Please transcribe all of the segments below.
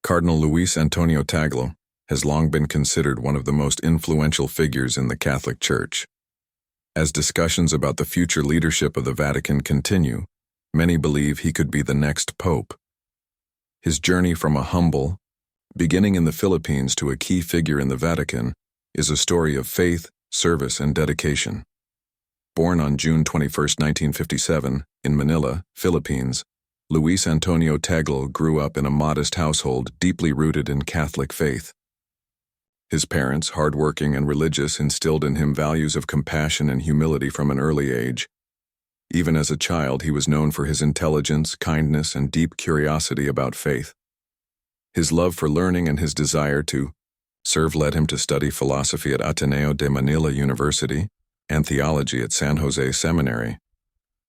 Cardinal Luis Antonio Tagle has long been considered one of the most influential figures in the Catholic Church. As discussions about the future leadership of the Vatican continue, many believe he could be the next pope. His journey from a humble, beginning in the Philippines to a key figure in the Vatican, is a story of faith, service, and dedication. Born on June 21, 1957, in Manila, Philippines, Luis Antonio Tagle grew up in a modest household deeply rooted in Catholic faith. His parents, hardworking and religious, instilled in him values of compassion and humility from an early age. Even as a child, he was known for his intelligence, kindness, and deep curiosity about faith. His love for learning and his desire to serve led him to study philosophy at Ateneo de Manila University and theology at San Jose Seminary.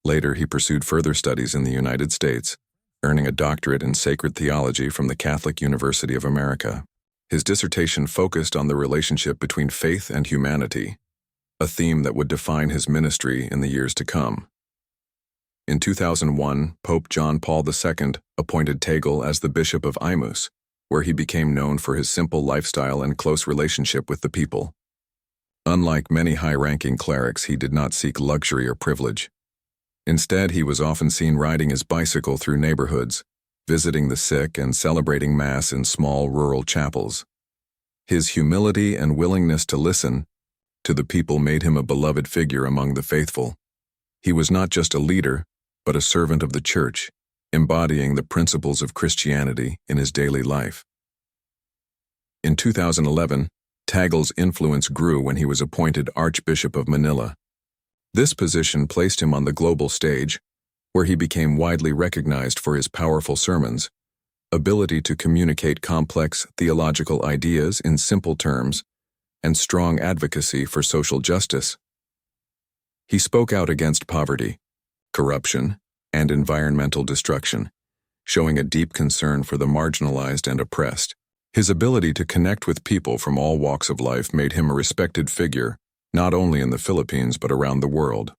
Later, he pursued further studies in the United States, earning a doctorate in sacred theology from the Catholic University of America. His dissertation focused on the relationship between faith and humanity, a theme that would define his ministry in the years to come. In 2001, Pope John Paul II appointed Tagle as the Bishop of Imus, where he became known for his simple lifestyle and close relationship with the people. Unlike many high-ranking clerics, he did not seek luxury or privilege. Instead, he was often seen riding his bicycle through neighborhoods, visiting the sick and celebrating Mass in small rural chapels. His humility and willingness to listen to the people made him a beloved figure among the faithful. He was not just a leader, but a servant of the Church, embodying the principles of Christianity in his daily life. In 2011, Tagle's influence grew when he was appointed Archbishop of Manila. This position placed him on the global stage, where he became widely recognized for his powerful sermons, ability to communicate complex theological ideas in simple terms, and strong advocacy for social justice. He spoke out against poverty, corruption, and environmental destruction, showing a deep concern for the marginalized and oppressed. His ability to connect with people from all walks of life made him a respected figure, not only in the Philippines but around the world.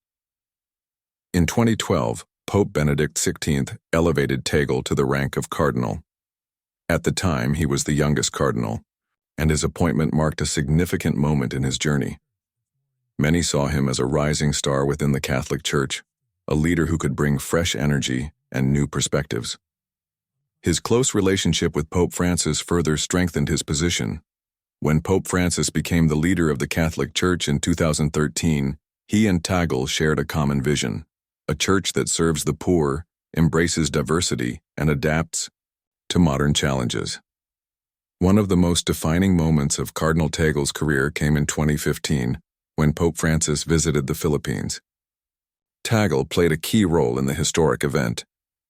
In 2012, Pope Benedict XVI elevated Tagle to the rank of cardinal. At the time, he was the youngest cardinal, and his appointment marked a significant moment in his journey. Many saw him as a rising star within the Catholic Church, a leader who could bring fresh energy and new perspectives. His close relationship with Pope Francis further strengthened his position. When Pope Francis became the leader of the Catholic Church in 2013, he and Tagle shared a common vision: a church that serves the poor, embraces diversity, and adapts to modern challenges. One of the most defining moments of Cardinal Tagle's career came in 2015, when Pope Francis visited the Philippines. Tagle played a key role in the historic event,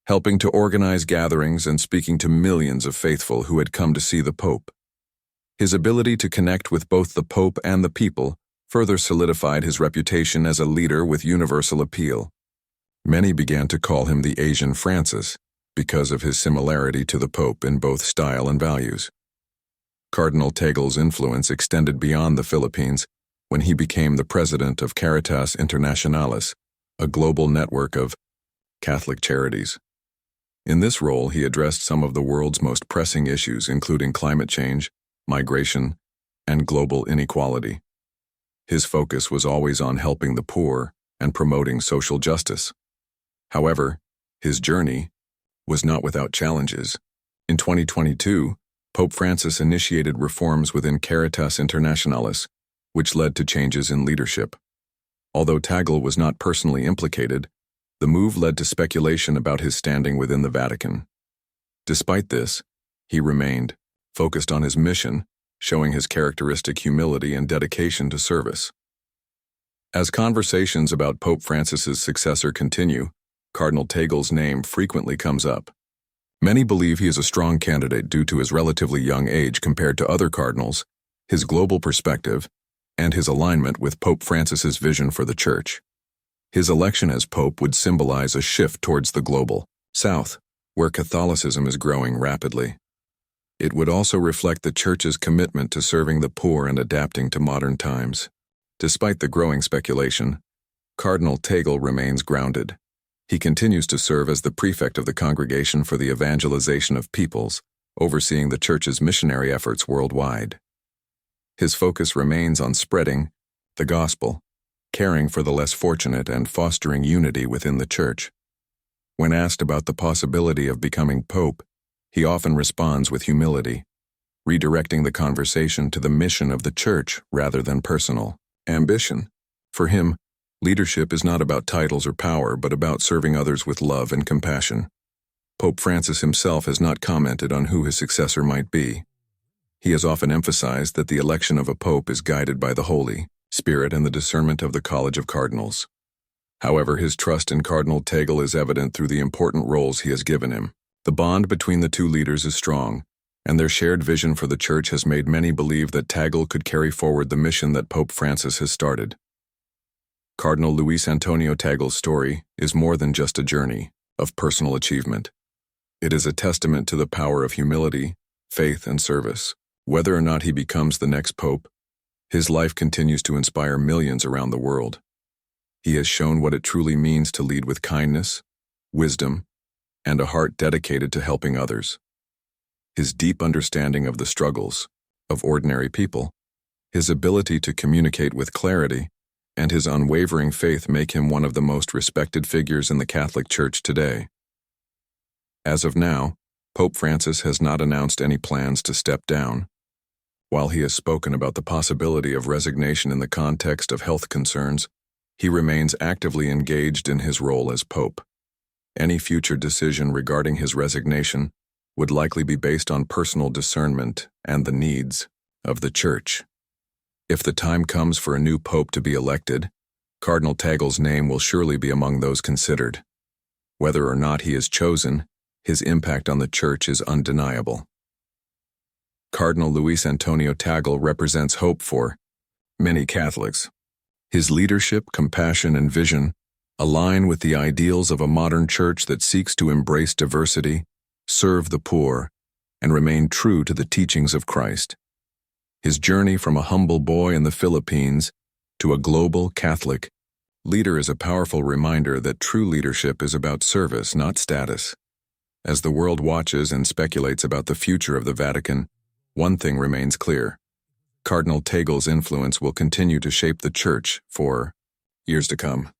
helping to organize gatherings and speaking to millions of faithful who had come to see the Pope. His ability to connect with both the Pope and the people further solidified his reputation as a leader with universal appeal. Many began to call him the Asian Francis because of his similarity to the Pope in both style and values. Cardinal Tagle's influence extended beyond the Philippines when he became the president of Caritas Internationalis, a global network of Catholic charities. In this role, he addressed some of the world's most pressing issues, including climate change, migration, and global inequality. His focus was always on helping the poor and promoting social justice. However, his journey was not without challenges. In 2022, Pope Francis initiated reforms within Caritas Internationalis, which led to changes in leadership. Although Tagle was not personally implicated, the move led to speculation about his standing within the Vatican. Despite this, he remained focused on his mission, showing his characteristic humility and dedication to service. As conversations about Pope Francis's successor continue, Cardinal Tagle's name frequently comes up. Many believe he is a strong candidate due to his relatively young age compared to other cardinals, his global perspective, and his alignment with Pope Francis's vision for the Church. His election as Pope would symbolize a shift towards the global South, where Catholicism is growing rapidly. It would also reflect the Church's commitment to serving the poor and adapting to modern times. Despite the growing speculation, Cardinal Tagle remains grounded. He continues to serve as the prefect of the Congregation for the Evangelization of Peoples, overseeing the Church's missionary efforts worldwide. His focus remains on spreading the gospel, caring for the less fortunate, and fostering unity within the Church. When asked about the possibility of becoming Pope, he often responds with humility, redirecting the conversation to the mission of the Church rather than personal ambition. For him, leadership is not about titles or power, but about serving others with love and compassion. Pope Francis himself has not commented on who his successor might be. He has often emphasized that the election of a pope is guided by the Holy Spirit and the discernment of the College of Cardinals. However, his trust in Cardinal Tagle is evident through the important roles he has given him. The bond between the two leaders is strong, and their shared vision for the Church has made many believe that Tagle could carry forward the mission that Pope Francis has started. Cardinal Luis Antonio Tagle's story is more than just a journey of personal achievement. It is a testament to the power of humility, faith, and service. Whether or not he becomes the next pope, his life continues to inspire millions around the world. He has shown what it truly means to lead with kindness, wisdom, and a heart dedicated to helping others. His deep understanding of the struggles of ordinary people, his ability to communicate with clarity, and his unwavering faith make him one of the most respected figures in the Catholic Church today. As of now, Pope Francis has not announced any plans to step down. While he has spoken about the possibility of resignation in the context of health concerns, he remains actively engaged in his role as Pope. Any future decision regarding his resignation would likely be based on personal discernment and the needs of the Church. If the time comes for a new pope to be elected, Cardinal Tagle's name will surely be among those considered. Whether or not he is chosen, his impact on the Church is undeniable. Cardinal Luis Antonio Tagle represents hope for many Catholics. His leadership, compassion, and vision align with the ideals of a modern Church that seeks to embrace diversity, serve the poor, and remain true to the teachings of Christ. His journey from a humble boy in the Philippines to a global Catholic leader is a powerful reminder that true leadership is about service, not status. As the world watches and speculates about the future of the Vatican, one thing remains clear. Cardinal Tagle's influence will continue to shape the Church for years to come.